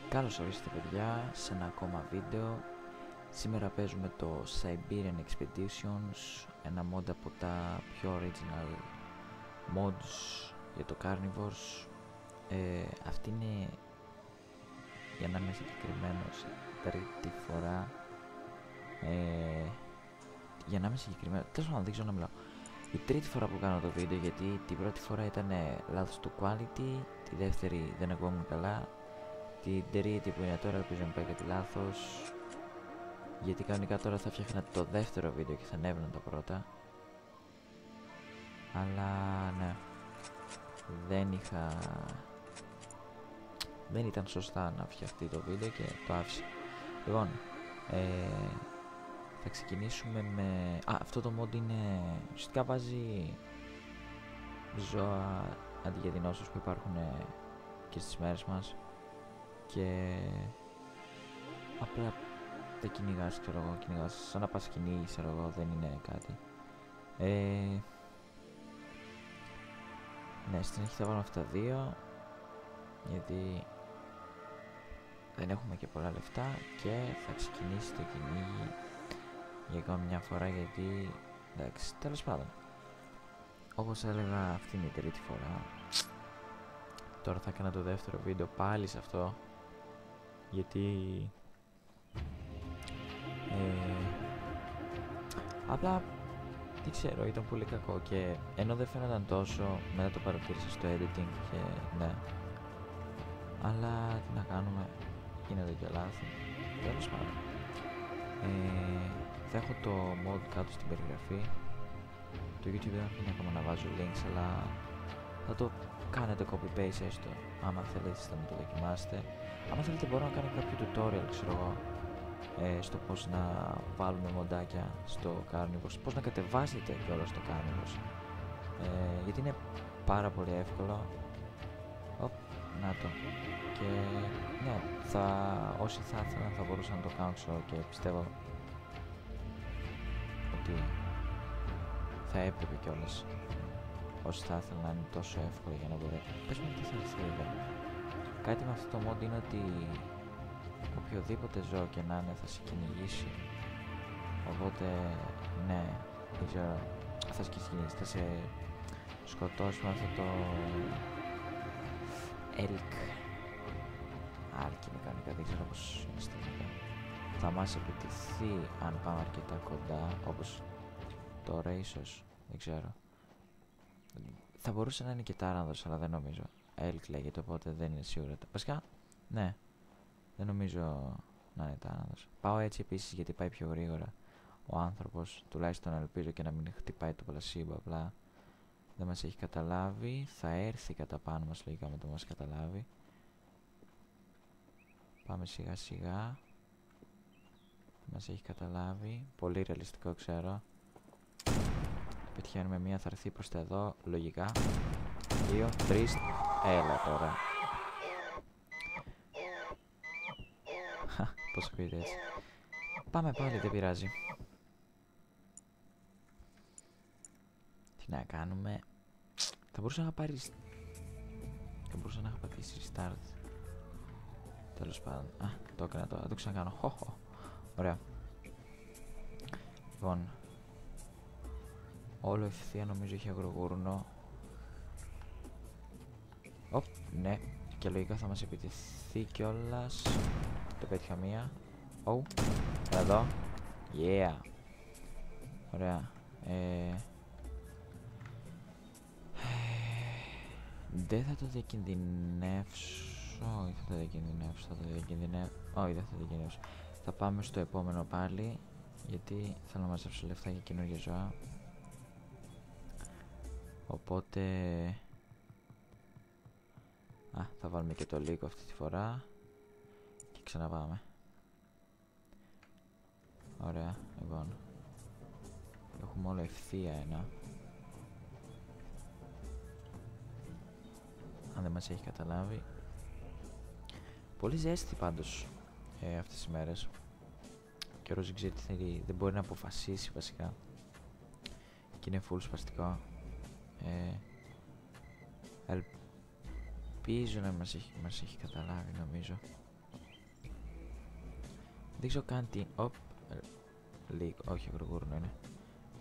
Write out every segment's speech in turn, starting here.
Καλώς ορίσατε παιδιά σε ένα ακόμα βίντεο. Σήμερα παίζουμε το Siberian Expeditions, ένα mod από τα πιο original mods για το Carnivores. Αυτή είναι, για να είμαι συγκεκριμένος, τρίτη φορά. Για να είμαι συγκεκριμένο, τέλος πάντων δεν ξέρω να μιλάω. Η τρίτη φορά που κάνω το βίντεο, γιατί την πρώτη φορά ήταν λάθος του quality, τη δεύτερη δεν ακουγόμουν καλά. Την τρίτη που είναι τώρα ελπίζω να πάει κάτι λάθος, γιατί κανονικά τώρα θα φτιάχνα το δεύτερο βίντεο και θα ανέβαινα τα πρώτα. Αλλά ναι, δεν ήταν σωστά να φτιαχτεί το βίντεο και το άφησα. Λοιπόν, θα ξεκινήσουμε με... αυτό το mod είναι... ουσιαστικά βάζει ζώα αντί για δεινόσαυρους που υπάρχουν και στις μέρες μας. Και απλά τα κυνηγάς, ξέρω εγώ, σαν να πας σκηνή, ξέρω εγώ, δεν είναι κάτι. Ναι, στην αρχή θα βάλουμε αυτά τα δύο, γιατί δεν έχουμε και πολλά λεφτά και θα ξεκινήσει το κυνήγι για ακόμη μια φορά, γιατί εντάξει, τέλος πάντων. Όπως έλεγα, αυτή είναι η τρίτη φορά. Τώρα θα έκανα το δεύτερο βίντεο πάλι σε αυτό, γιατί απλά δεν ξέρω, ήταν πολύ κακό και ενώ δεν φαίνονταν τόσο, μετά το παρατήρησα στο editing και ναι, αλλά τι να κάνουμε, γίνεται και λάθη. Τέλος πάντων, θα έχω το mod κάτω στην περιγραφή. Το YouTube δεν αφήνει ακόμα να βάζω links, αλλά θα το κάνετε copy paste έστω, άμα θέλετε να το δοκιμάσετε. Άμα θέλετε μπορώ να κάνω κάποιο tutorial, ξέρω εγώ, στο πώς να βάλουμε μοντάκια στο Carnivores, πώς να κατεβάσετε κιόλας στο Carnivores, γιατί είναι πάρα πολύ εύκολο. Να το. Και ναι, όσοι θα ήθελαν θα μπορούσαν να το κάνουν, ξέρω, και πιστεύω ότι θα έπρεπε κιόλας. Όσοι θα ήθελαν να είναι τόσο εύκολο για να μπορέσουν. Πες μου τι θέλεις εδώ. Κάτι με αυτό το mod είναι ότι οποιοδήποτε ζώο και να είναι θα σε κυνηγήσει. Οπότε ναι, δεν ξέρω, θα σε κυνηγήσει, θα σε σκοτώσει με αυτό το elk. Άρκ είναι κανονικά, δεν ξέρω πως είναι στην ελληνικά. Θα μας επιτεθεί αν πάμε αρκετά κοντά, όπως τώρα ίσως, δεν ξέρω. Θα μπορούσε να είναι και τάρανδος, αλλά δεν νομίζω. Elk λέγεται, οπότε δεν είναι σίγουρα. Βασικά, ναι, δεν νομίζω να είναι τάρανδος. Πάω έτσι επίσης γιατί πάει πιο γρήγορα ο άνθρωπος, τουλάχιστον ελπίζω, και να μην χτυπάει το πλασίμπο. Απλά δεν μας έχει καταλάβει. Θα έρθει κατά πάνω μας λογικά με το μας καταλάβει. Πάμε σιγά σιγά. Μας έχει καταλάβει. Πολύ ρεαλιστικό, ξέρω. Πετυχαίνουμε μία, θα έρθει προς τα εδώ, λογικά. 2, 3, έλα τώρα. Πώς ακούγεται έτσι. Πάμε πάλι, δεν πειράζει. Τι να κάνουμε. Θα μπορούσα να πάρει... Θα μπορούσα να έχω πατήσει restart. Τέλος πάντων. Το έκανα τώρα, το ξανακάνω. Ωραία. Λοιπόν, όλο ευθεία νομίζω έχει αγρογούρνο. Ναι, και λογικά θα μας επιτεθεί κιόλας. Το πέτυχα μία. Εδώ. Yeah. Ωραία. Δεν θα το διακινδυνεύσω. Όχι, θα το διακινδυνεύσω. Όχι, δεν θα το διακινδυνεύσω. Θα πάμε στο επόμενο πάλι, γιατί θέλω να μαζέψω λεφτά για καινούργια ζώα. Οπότε θα βάλουμε και το λίγο αυτή τη φορά και ξαναπάμε. Ωραία, λοιπόν, έχουμε όλο ευθεία ένα. Αν δεν μας έχει καταλάβει. Πολύ ζέστη πάντως αυτές τις μέρες. Ο καιρός δεν ξέρει τι θέλει, δεν μπορεί να αποφασίσει βασικά. Και είναι full σπαστικό. Ελπίζω να μας έχει καταλάβει, νομίζω. Δεν ξέρω καν τι... Λίγο, όχι γρηγούρνο είναι.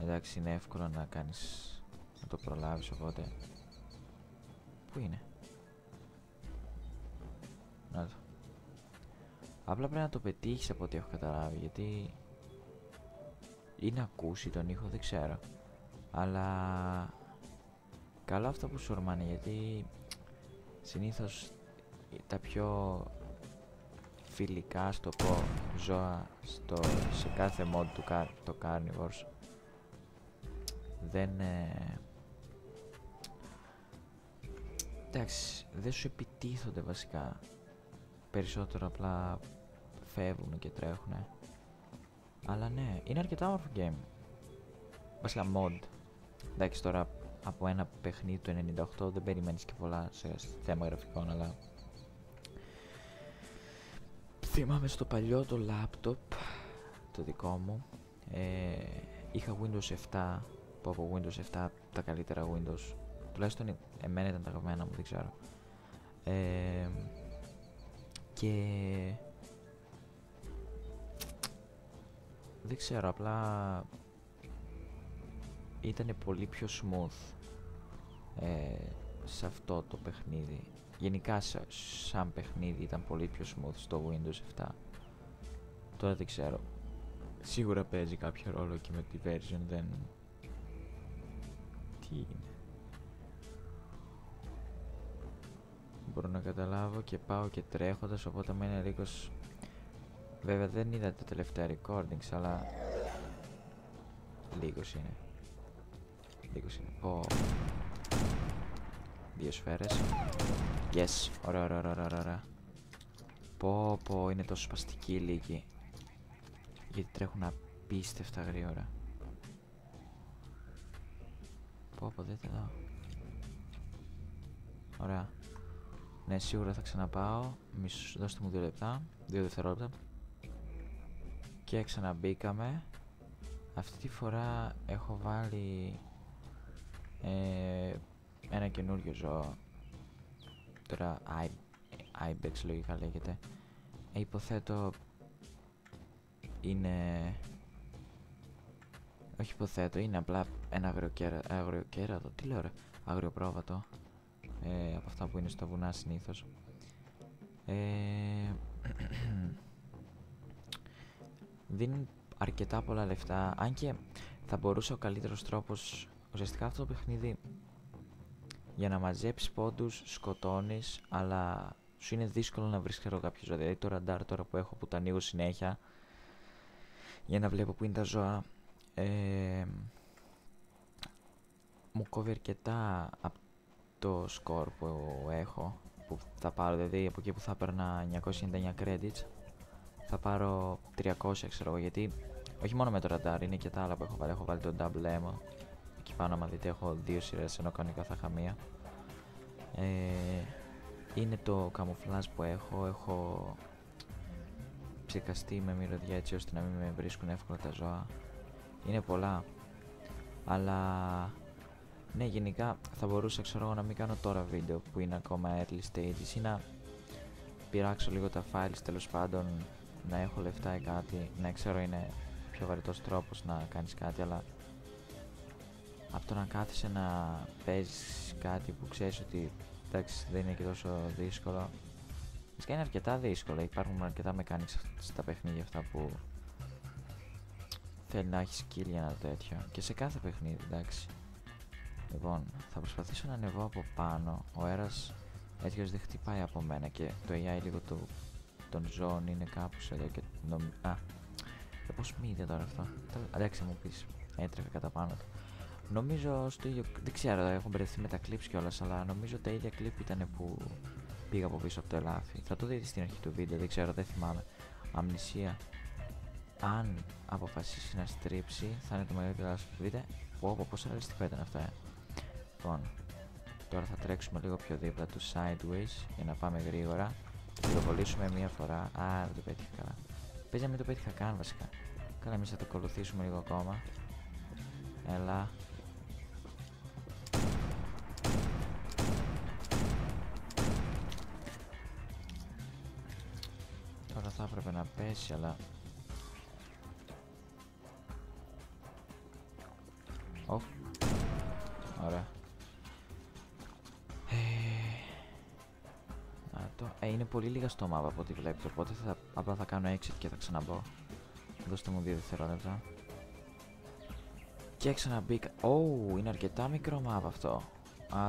Εντάξει, είναι εύκολο να κάνεις, να το προλάβεις, οπότε... Πού είναι? Να το. Απλά πρέπει να το πετύχεις από ό,τι έχω καταλάβει, γιατί... Ή να ακούσει τον ήχο, δεν ξέρω. Αλλά... Καλό αυτό που σου ορμάνε, γιατί... Συνήθως τα πιο φιλικά, στο πω, ζώα σε κάθε mod του το Carnivores δεν... εντάξει, δεν σου επιτίθονται βασικά. Περισσότερο απλά φεύγουν και τρέχουνε. Αλλά ναι, είναι αρκετά όμορφο game. Βασικά mod. Εντάξει, τώρα από ένα παιχνίδι του 98 δεν περιμένεις και πολλά σε θέμα γραφικών, αλλά... Θυμάμαι στο παλιό το laptop, το δικό μου, είχα Windows 7, που από Windows 7 τα καλύτερα Windows, τουλάχιστον εμένα ήταν τα αγαπημένα μου, δεν ξέρω. Και... δεν ξέρω, απλά ήταν πολύ πιο smooth σε αυτό το παιχνίδι. Γενικά σαν παιχνίδι ήταν πολύ πιο smooth στο Windows 7. Τώρα δεν ξέρω. Σίγουρα παίζει κάποιο ρόλο και με τη version, δεν... Τι είναι? Μπορώ να καταλάβω και πάω και τρέχοντας, οπότε μένει λίγος... Βέβαια δεν είδα τα τελευταία recordings, αλλά... Λίγος είναι. Λίγος είναι. Πω... Δύο σφαίρες. Yes, ωραία. Πω, είναι τόσο σπαστική η λύκη. Γιατί τρέχουν απίστευτα γρήγορα. Πω, δείτε εδώ. Ωραία. Ναι, σίγουρα θα ξαναπάω. Δώστε μου 2 λεπτά, 2 δευτερόλεπτα. Και ξαναμπήκαμε. Αυτή τη φορά έχω βάλει ένα καινούριο ζώο. Τώρα Ibex λογικά λέγεται. Υποθέτω είναι... Όχι υποθέτω, είναι απλά ένα αγριοκέρατο. Τι λέω ρε? Αγριοπρόβατο. Από αυτά που είναι στα βουνά συνήθως. Δίνουν αρκετά πολλά λεφτά. Αν και θα μπορούσε ο καλύτερος τρόπος... Ουσιαστικά αυτό το παιχνίδι, για να μαζέψεις πόντους, σκοτώνεις, αλλά σου είναι δύσκολο να βρεις κάποιο ζώο. Δηλαδή το ραντάρ τώρα που έχω, που το ανοίγω συνέχεια για να βλέπω που είναι τα ζώα, μου κόβει αρκετά από το σκορ που έχω, που θα πάρω. Δηλαδή από εκεί που θα παίρνα 999 credits θα πάρω 300, ξέρω εγώ, γιατί όχι μόνο με το ραντάρ, είναι και τα άλλα που έχω βάλει. Έχω βάλει το double ammo. Εκεί πάνω, άμα δείτε, έχω 2 σειρές, ενώ κανονικά θα είχα μία. Είναι το camouflage που έχω ψεκαστεί με μυρωδιά, έτσι ώστε να μην με βρίσκουν εύκολα τα ζώα. Είναι πολλά. Αλλά ναι, γενικά θα μπορούσα, ξέρω εγώ, να μην κάνω τώρα βίντεο που είναι ακόμα early stages, ή να πειράξω λίγο τα files, τέλος πάντων, να έχω λεφτά ή κάτι. Ναι, ξέρω, είναι πιο βαρετός τρόπος να κάνεις κάτι, αλλά από το να κάθεσαι να παίζεις κάτι που ξέρεις ότι εντάξει δεν είναι και τόσο δύσκολο. Φυσικά είναι αρκετά δύσκολο, υπάρχουν αρκετά mechanics στα παιχνίδια αυτά που θέλει να έχει skill για ένα τέτοιο, και σε κάθε παιχνίδι, εντάξει. Λοιπόν, θα προσπαθήσω να ανεβώ από πάνω. Ο αέρας έτσι δεν χτυπάει από μένα και το AI λίγο των ζώων είναι κάπου εδώ και πώς μη είδε τώρα αυτό? Εντάξει, μου πεις, έτρεχα κατά πάνω του. Νομίζω στο ίδιο, δεν ξέρω, έχω μπερδευτεί με τα clips κιόλας, αλλά νομίζω τα ίδια clip ήταν που πήγα από πίσω από το ελάφι. Θα το δείτε στην αρχή του βίντεο, δεν ξέρω, δεν θυμάμαι. Αμνησία. Αν αποφασίσει να στρίψει, θα είναι το μεγαλύτερο λάθος που δείτε. Πω, πόσο ρεαλιστικό ήταν αυτό, Λοιπόν, τώρα θα τρέξουμε λίγο πιο δίπλα του sideways για να πάμε γρήγορα. Θα το κολλήσουμε μία φορά. Δεν το πέτυχα καλά. Παίζει να μην το πέτυχα καν βασικά. Καλά, εμείς θα το ακολουθήσουμε λίγο ακόμα. Έλα. Τώρα θα έπρεπε να πέσει, αλλά Off. Ωραία. Είναι πολύ λίγα στο map από ό,τι βλέπετε, οπότε απλά θα κάνω exit και θα ξαναμπω. Δώστε μου 2 δευτερόλεπτα. Και ξαναμπήκα. Είναι αρκετά μικρό map αυτό.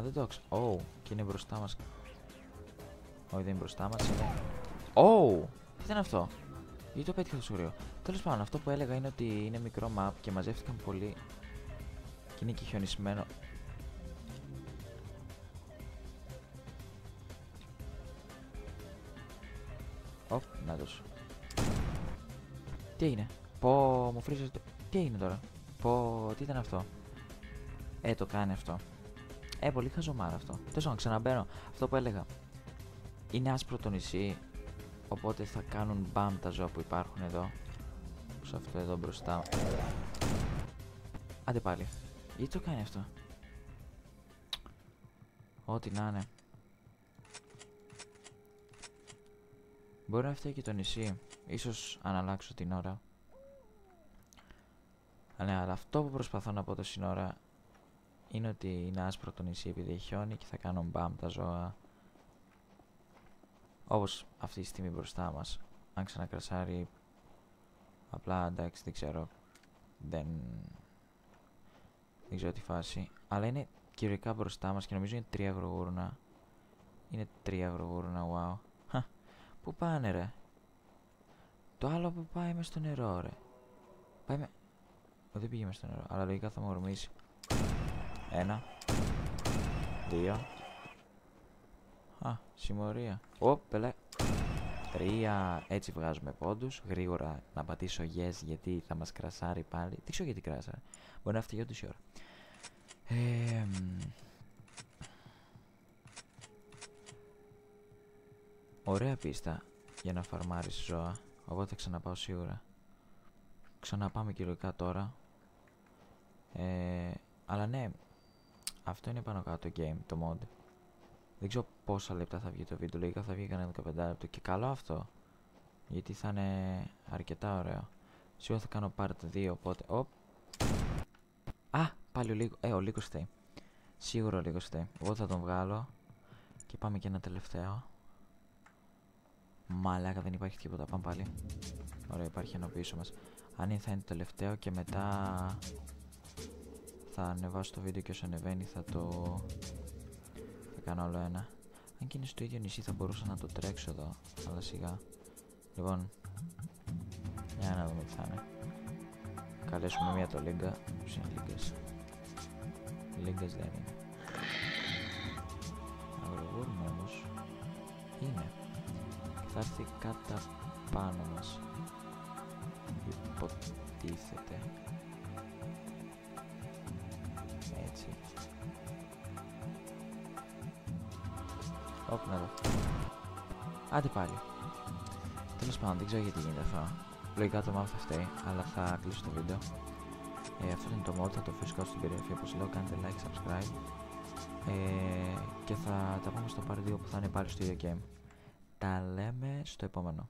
Δεν το ξέρω. Και είναι μπροστά μας. Όχι, δεν είναι μπροστά μας, είναι... τι ήταν αυτό? Γιατί το πέτυχα τόσο γρήγορα? Τέλος πάντων, αυτό που έλεγα είναι ότι είναι μικρό map και μαζεύτηκαν πολύ. Και είναι και χιονισμένο. Να τους. Τι έγινε? Μου φρίζεσαι το... Τι έγινε τώρα? Τι ήταν αυτό? Το κάνει αυτό. Πολύ χαζομάρα αυτό. Τέλος πάντων, ξαναμπαίνω. Αυτό που έλεγα. Είναι άσπρο το νησί. Οπότε θα κάνουν μπαμ τα ζώα που υπάρχουν εδώ. Σε αυτό εδώ μπροστά. Άντε πάλι. Γιατί το κάνει αυτό? Ό,τι να είναι. Μπορεί να φταίει και το νησί. Ίσως αν αλλάξω την ώρα. Ναι, αλλά αυτό που προσπαθώ να πω το σύνορα είναι ότι είναι άσπρο το νησί επειδή έχει χιόνι και θα κάνουν μπαμ τα ζώα. Όπως αυτή τη στιγμή μπροστά μας. Αν ξανακρασάρει. Απλά εντάξει, δεν ξέρω. Δεν ξέρω τι φάση. Αλλά είναι κυριολεκτικά μπροστά μας και νομίζω είναι 3 αγρογούρνα. Είναι 3 αγρογούρνα, wow. Πού πάνε ρε? Το άλλο που πάει μες στο νερό ρε. Πάει με... δεν πήγε μες στο νερό, αλλά λογικά θα μου ορμήσει. 1 2. Συμμορία. Πελέ. 3. Έτσι βγάζουμε πόντους. Γρήγορα να πατήσω yes γιατί θα μας κρασάρει πάλι. Τι ξέρω γιατί κράσαρε. Μπορεί να φτιάξει όντως η ώρα. Ωραία πίστα για να φαρμάρεις ζώα. Οπότε θα ξαναπάω σίγουρα. Ξαναπάμε κυριολεκτικά τώρα. Αλλά ναι, αυτό είναι πάνω κάτω το game, το mod. Δεν ξέρω πόσα λεπτά θα βγει το βίντεο. Λογικά θα βγει κανένα 15 λεπτό. Και καλό αυτό. Γιατί θα είναι αρκετά ωραίο. Σίγουρα θα κάνω part 2. Οπότε. Πάλι ο Λύκος φταίει. Σίγουρα ο Λύκος φταίει. Εγώ θα τον βγάλω. Και πάμε και ένα τελευταίο. Μαλάκα, δεν υπάρχει τίποτα. Πάμε πάλι. Ωραία, υπάρχει ένα πίσω μας. Αν είναι θα είναι το τελευταίο και μετά θα ανεβάσω το βίντεο και όσο ανεβαίνει θα κάνω άλλο ένα. Αν και είναι στο ίδιο νησί θα μπορούσα να το τρέξω εδώ. Αλλά σιγά. Λοιπόν, για να δούμε τι θα είναι. Καλέσουμε μία το Λίγκα. Πώς είναι Λίγκας? Λίγκας δεν είναι. Αγρογούρμα όμως είναι. Θα έρθει κατά πάνω μας. Υποτίθεται. Έτσι. Να δω. Άντε πάλι. Τέλος πάντων, δεν ξέρω γιατί γίνεται αυτό. Λογικά το map θα φταίει, αλλά θα κλείσω το βίντεο. Αυτό είναι το mod, θα το αφήσω κάτω στην περιγραφή όπως λέω. Κάντε like, subscribe. Και θα τα πούμε στο part 2 που θα είναι πάλι στο ίδιο game. Τα λέμε στο επόμενο.